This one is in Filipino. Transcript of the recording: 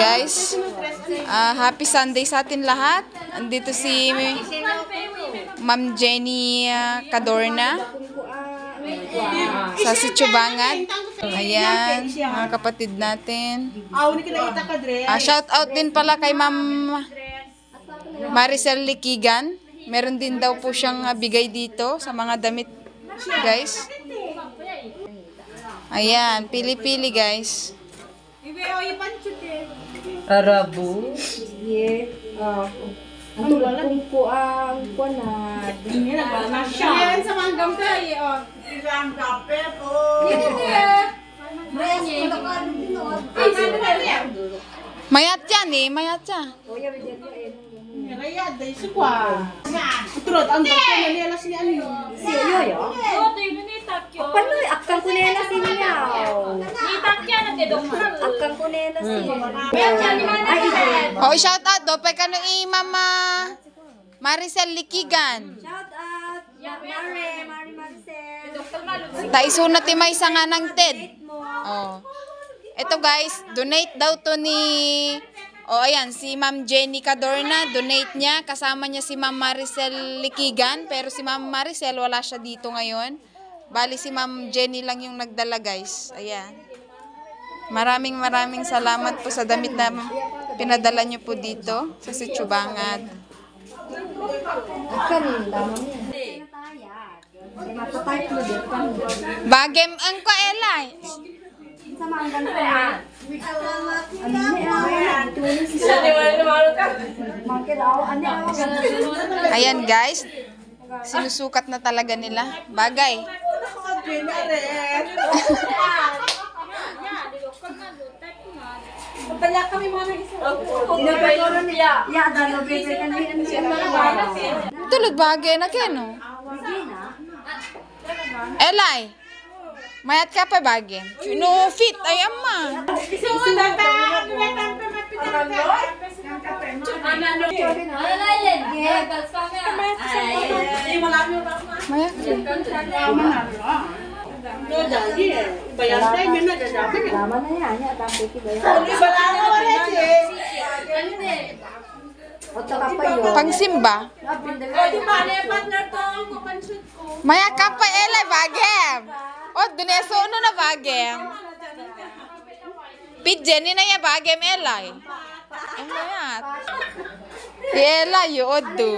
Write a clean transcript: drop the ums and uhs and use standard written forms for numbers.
guys. Happy Sunday sa atin lahat. Andito si Ma'am Jenny Cadorna sa Sitsubangan. Ayan, mga kapatid natin. Shout out din pala kay Ma'am Maricel Likigan. Meron din daw po siyang bigay dito sa mga damit, guys. Ayan, pili-pili guys. Arabo. Ang tulad po ang kunad. Yan sa manggam tayo. Isang kape po. Mayat yan eh, mayat siya. Rayad day sukwa. Turod ang doktor na si ano. Si Yoyo? Panoy, akang kunena si Miyaw. Akang kunena si Oh, shout out do pa kano Mama Maricel Likigan. Shout out. Mari Maricel. Taisunat ti may nga ng TED. Oh. Ito guys, donate daw to ni ayan, si Ma'am Jenny Cadorna, donate niya. Kasama niya si Ma'am Maricel Likigan. Pero si Ma'am Maricel, wala siya dito ngayon. Bali si Ma'am Jenny lang yung nagdala guys. Ayan. Maraming salamat po sa damit na pinadala niyo po dito sa Sitsubangan. Bagem ang ko Elay. Ayan guys, sinusukat na talaga nila. Bagay. Tulad bagay na keno. Elay. Mayat ka pa bagay. No fit ay ama. Mayat. No dagi eh. Bayar tayo na dadami. Tama na yan. Tapos iba Pangsimba. Maya ka pa Elay bagay. Duneso ano na bagay. Pidjen na ya bagay Elay. Ang mayat. Elay yo odo.